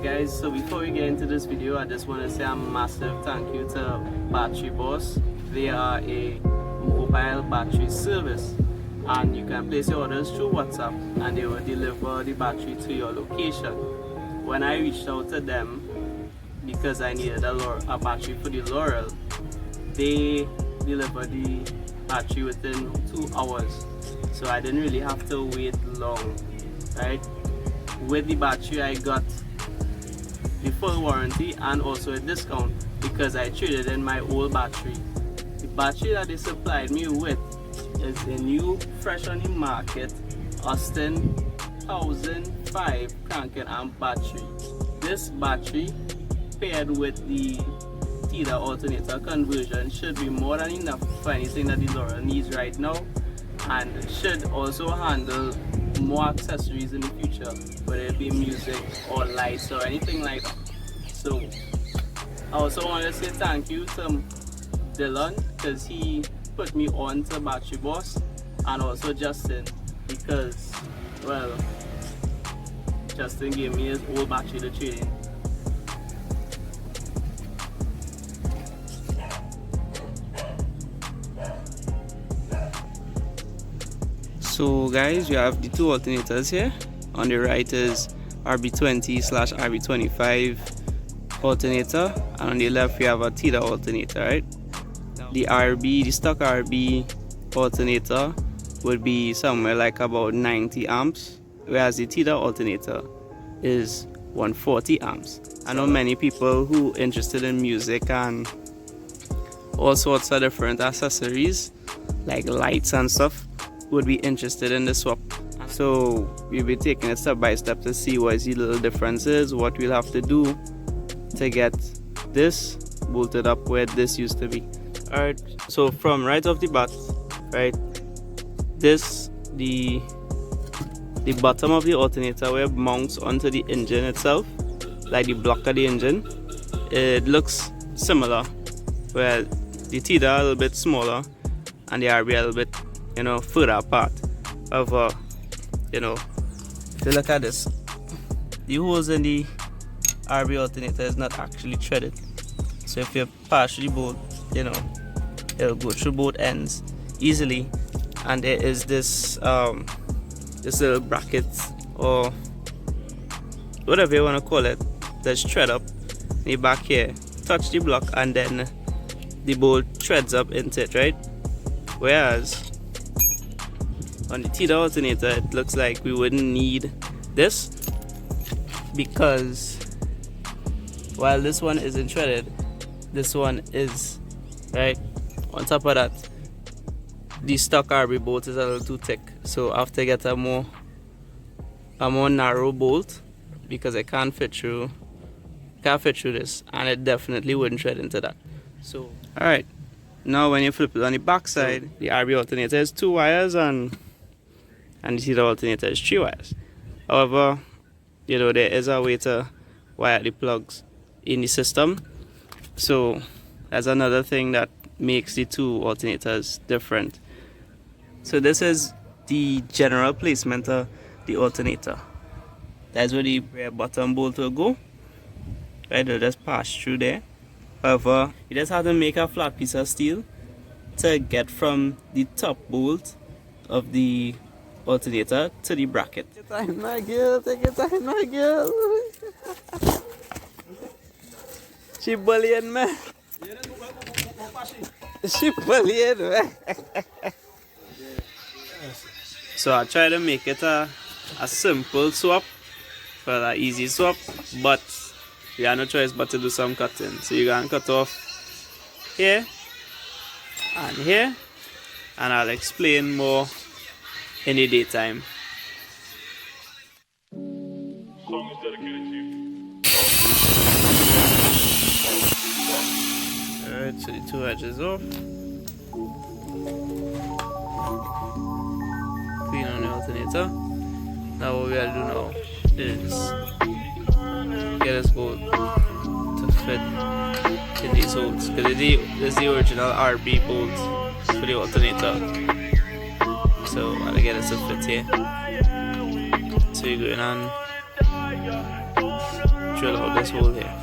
Alright guys, so before we get into this video, I just want to say a massive thank you to Battery Boss. They are a mobile battery service and you can place your orders through WhatsApp and they will deliver the battery to your location. When I reached out to them because I needed a battery for the Laurel, they delivered the battery within 2 hours, so I didn't really have to wait long, right? With the battery I got the full warranty and also a discount because I traded in my old battery. The battery that they supplied me with is a new, fresh on the market, Austin 1005 cranking amp battery. This battery paired with the Tiida alternator conversion should be more than enough for anything that the Laurel needs right now, and should also handle more accessories in the future, whether it be music or lights or anything like that. So I also want to say thank you to Dylan because he put me on to Battery Boss, and also Justin because, well, Justin gave me his old battery to trade in. So guys, you have the two alternators here. On the right is RB20/RB25 alternator, and on the left we have a Tiida alternator, right? The stock RB alternator would be somewhere like about 90 amps, whereas the Tiida alternator is 140 amps. I know many people who are interested in music and all sorts of different accessories like lights and stuff would be interested in the swap. So we'll be taking it step by step to see what the little difference is, what we'll have to do to get this bolted up where this used to be. Alright, so from right off the bat, right, this the bottom of the alternator where it mounts onto the engine itself, like the block of the engine, it looks similar, where the Tiida a little bit smaller and the RB a little bit, further apart. However, if you look at this, the holes in the RB alternator is not actually threaded. So if you pass the bolt, it'll go through both ends easily. And there is this little bracket or whatever you want to call it that's thread up in the back here. Touch the block and then the bolt threads up into it, right? Whereas on the Tiida alternator, it looks like we wouldn't need this because while this one isn't threaded, this one is, right? On top of that, the stock RB bolt is a little too thick, so I have to get a more narrow bolt because I can't fit through this, and it definitely wouldn't thread into that. So alright, now when you flip it on the back side, the RB alternator is 2 wires and the Tiida alternator is 3 wires. However, there is a way to wire the plugs in the system, so that's another thing that makes the two alternators different. So this is the general placement of the alternator. That's where the rear bottom bolt will go, right? It'll just pass through there. However, you just have to make a flat piece of steel to get from the top bolt of the alternator to the bracket. Take your time, my girl. Take your time, my girl. She bullying me. She bullying me. So I try to make it a simple swap, for an easy swap, but you have no choice but to do some cutting. So you can cut off here and here, and I'll explain more in the daytime. Song is dedicated to you. Alright, so the 2 edges off. Clean on the alternator. Now what we gotta do now is get this bolt to fit in these holes, because this is the original RB bolt for the alternator. So I'll get it to fit here. So you're going on drill out this hole here.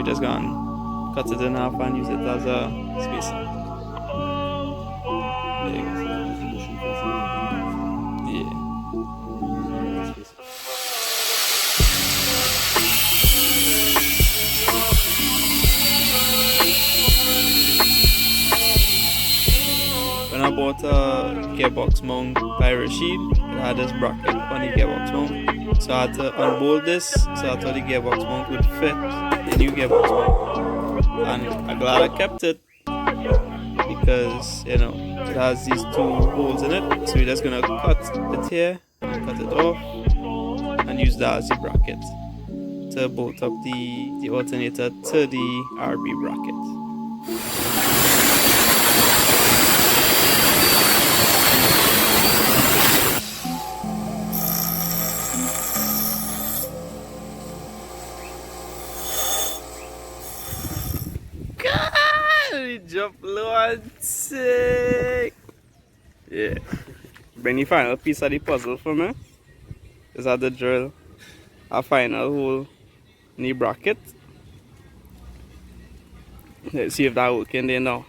Just gonna cut it in half and use it as a spacer. Yeah. When I bought a gearbox mount by Rashid, it had this bracket on the gearbox mount. So I had to unbolt this so I thought the gearbox mount would fit the new gearbox mount. And I'm glad I kept it because, you know, it has these two holes in it. So we're just gonna cut it here, cut it off, and use that as the bracket to bolt up the alternator to the RB bracket. Jump low and sick. Yeah. Bring the final piece of the puzzle for me. Is that the drill? A final hole in the bracket. Let's see if that working there now.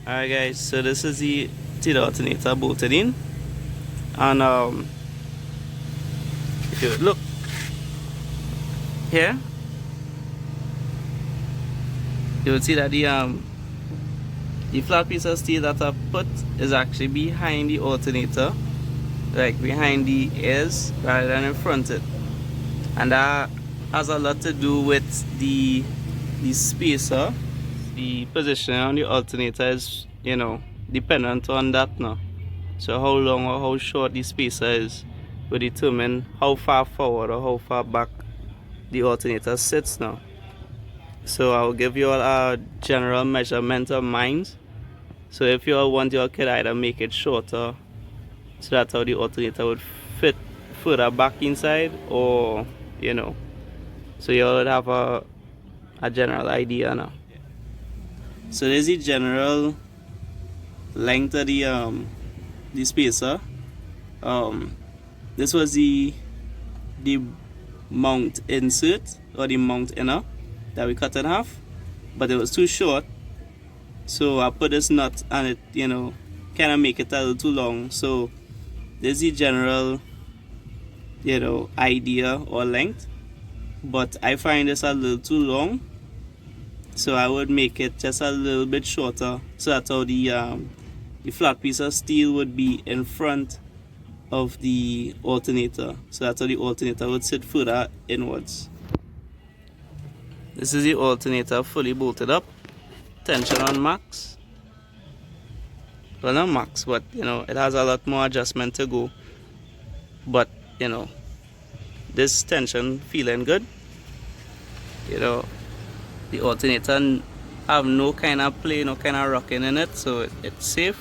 Alright guys, so this is the Tiida alternator bolted in. And if you look here, you will see that the flat piece of steel that I put is actually behind the alternator, like behind the ears rather than in front of it, and that has a lot to do with the spacer. The position on the alternator is, you know, dependent on that now. So how long or how short the spacer is will determine how far forward or how far back the alternator sits now. So I'll give you all a general measurement of mine. So if you all want, you all could either make it shorter, so that's how the alternator would fit further back inside, or, you know, so you all would have a general idea now. So there's the general length of the spacer. This was the mount insert, or the mount inner, that we cut in half, but it was too short, so I put this nut and it, you know, kind of make it a little too long. So this is the general, you know, idea or length, but I find this a little too long, so I would make it just a little bit shorter, so that's how the flat piece of steel would be in front of the alternator, so that's how the alternator would sit further inwards. This is the alternator fully bolted up, tension on max. Well, not max, but, you know, it has a lot more adjustment to go, but, you know, this tension feeling good. You know, the alternator have no kind of play, no kind of rocking in it, so it's safe.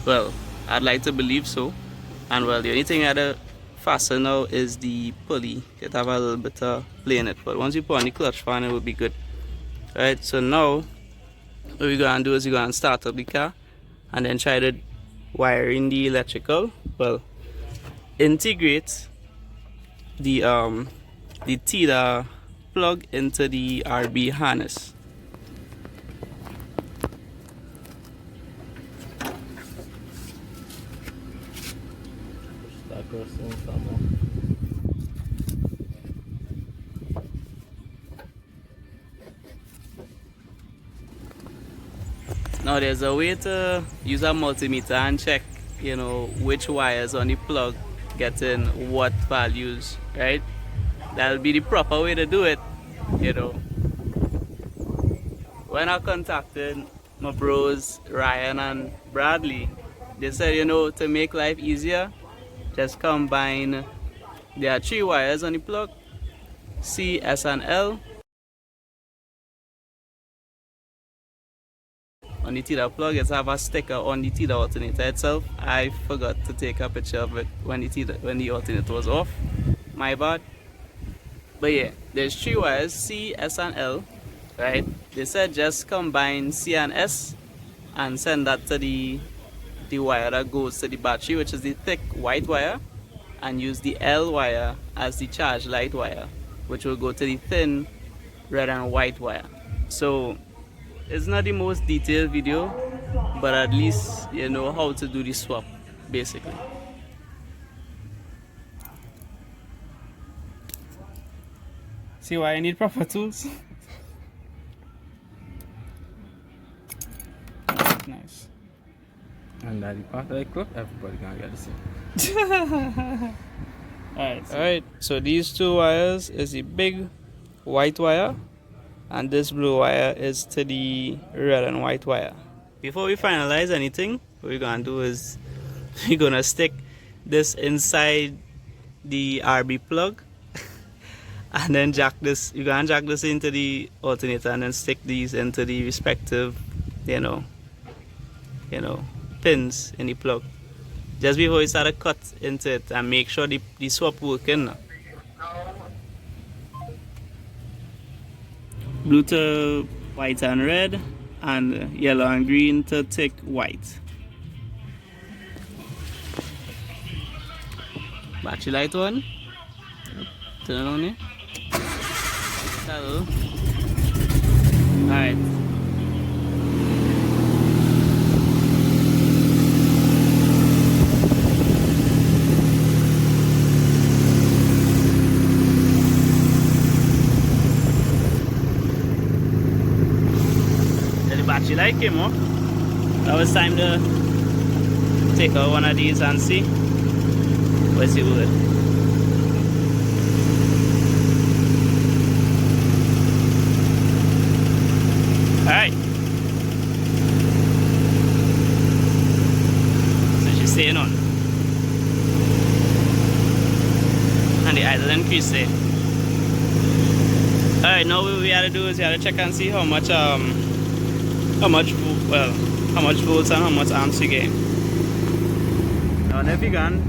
Well, I'd like to believe so. And well, the only thing I had to fasten now is the pulley. It have a little bit of play in it, but once you put on the clutch fan, it will be good. Alright, so now what we're gonna do is we're gonna start up the car and then try to wire in the electrical. Well, integrate the Tiida plug into the RB harness. Now there's a way to use a multimeter and check, you know, which wires on the plug getting what values, right? That'll be the proper way to do it, you know. When I contacted my bros Ryan and Bradley, they said, you know, to make life easier, just combine, there are 3 wires on the plug, C, S, and L. On the Tiida plug, it's have a sticker on the Tiida alternator itself. I forgot to take a picture of it when the alternator was off. My bad. But yeah, there's 3 wires, C, S, and L, right? They said just combine C and S and send that to the wire that goes to the battery, which is the thick white wire, and use the L wire as the charge light wire, which will go to the thin red and white wire. So it's not the most detailed video, but at least you know how to do the swap basically. See why I need proper tools? Nice. And that the part of the clock, everybody gonna get the same. Alright, so these 2 wires is the big white wire, and this blue wire is to the red and white wire. Before we finalize anything, what we're gonna do is we're gonna stick this inside the RB plug and then jack this. You're gonna jack this into the alternator and then stick these into the respective, you know, pins in the plug. Just before you start to cut into it, and make sure the swap working. Blue to white and red, and yellow and green to thick white. Battery light on. Turn it on here. Alright. Battery light came off. Now it's time to take out one of these and see what's it worth. Alright. So she's staying on. And the idle increase there. Alright, now what we have to do is we have to check and see how much volts and how much amps you get. Now if you can,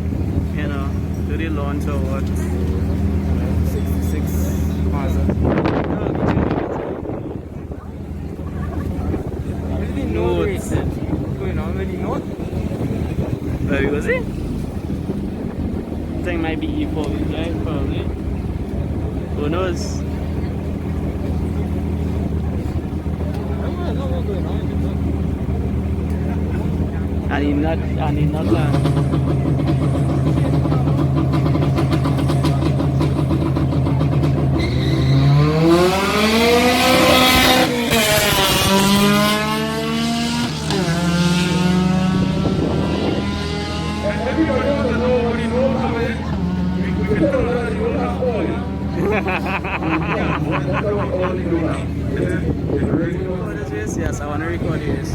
you know, do the launch or what? 66 Mazda. Notes. Going on with the note? Where was it? I think it might be E4 wheel drive probably. Who knows? I need not Yes, I want to record this.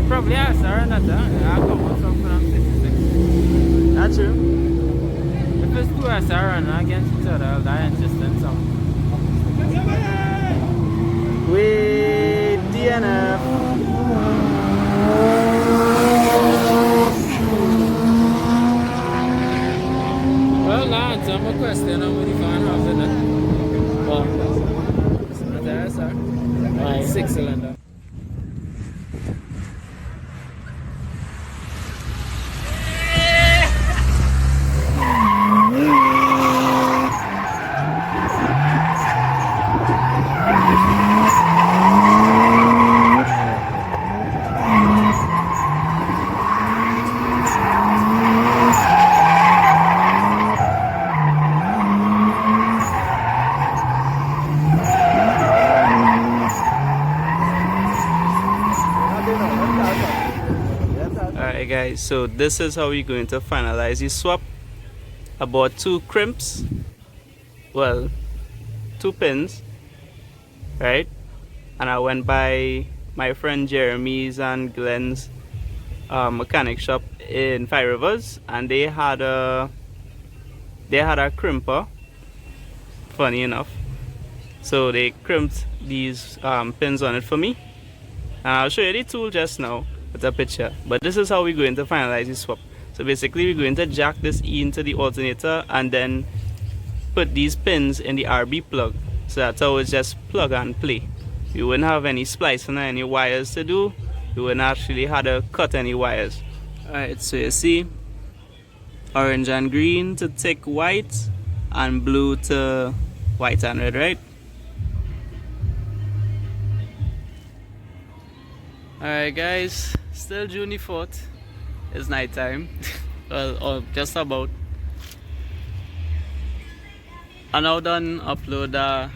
Probably has alternator. I'll come on something from 66. That's true. If it's 2 as I run against each other, I'll die interested some. With DNF. Well, now answer my question. I'm with the fan after that. Oh. It's not there, sir. Right. 6-cylinder. Alright guys, so this is how we're going to finalize the swap. About 2 crimps well, 2 pins, right? And I went by my friend Jeremy's and Glenn's mechanic shop in Five Rivers, and they had a crimper, funny enough. So they crimped these pins on it for me. And I'll show you the tool just now with a picture. But this is how we're going to finalize the swap. So basically we're going to jack this E into the alternator and then put these pins in the RB plug. So that's how it's just plug and play. You wouldn't have any splicing or any wires to do. You wouldn't actually have to cut any wires. Alright, so you see orange and green to tick white and blue to white and red, right? Alright guys, still June the 4th. It's night time. Well, or just about. I now done upload that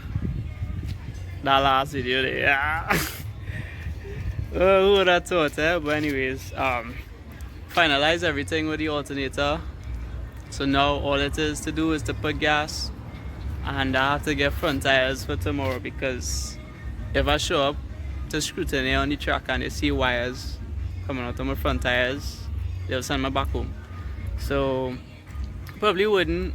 last video there. Yeah. Who would have thought, eh? But anyways, finalize everything with the alternator. So now all it is to do is to put gas, and I have to get front tires for tomorrow, because if I show up to scrutiny on the track and they see wires coming out of my front tires, they'll send me back home. So probably wouldn't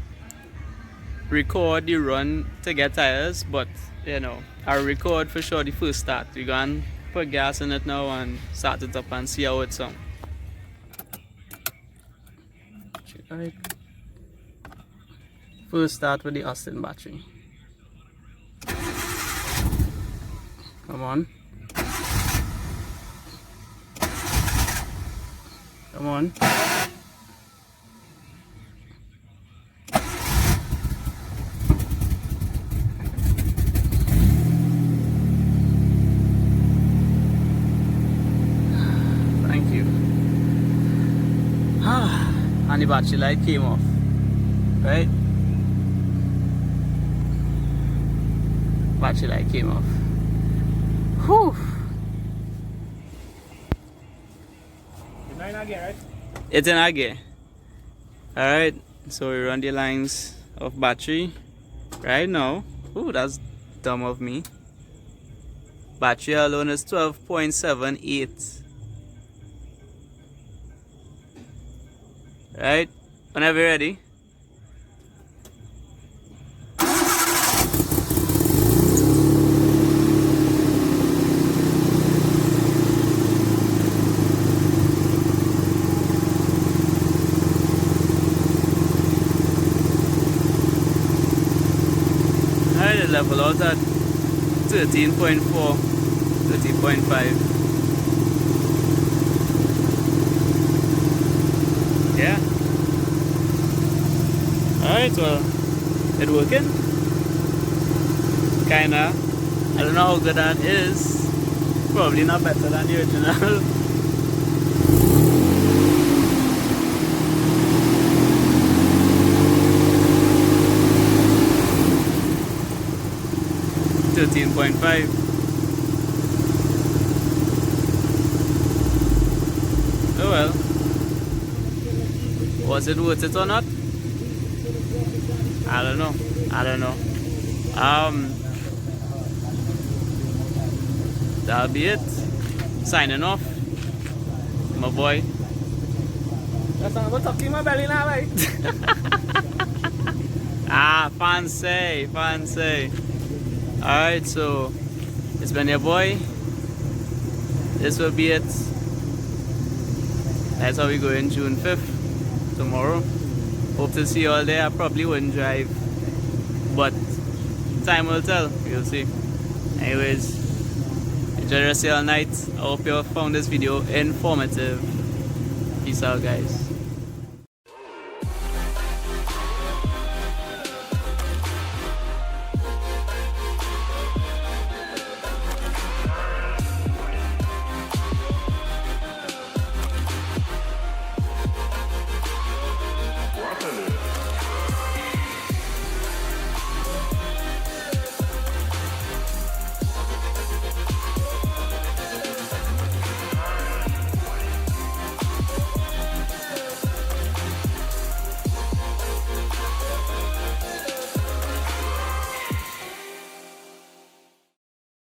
record the run to get tires, but you know, I'll record for sure the first start. We're gonna put gas in it now and start it up and see how it sounds. Alright. First start with the Austin battery. Come on. Come on. Thank you. And the battery light came off. Right? Battery light came off. Whew. It's in our gear. Alright, so we run the lines of battery right now. Ooh, that's dumb of me. Battery alone is 12.78. Right, whenever you're ready. Alright, level out at 13.4, 13.5. Yeah. Alright, well, it working. Kinda. I don't know how good that is. Probably not better than the original. $13.5. Oh well. Was it worth it or not? I don't know. That'll be it. Signing off. My boy. That's not what's up in my belly now, right? Fancy. Alright, so it's been your boy. This will be it. That's how we go in June 5th. Tomorrow. Hope to see you all there. I probably wouldn't drive, but time will tell. We'll see. Anyways, enjoy the rest of your night. I hope you found this video informative. Peace out, guys.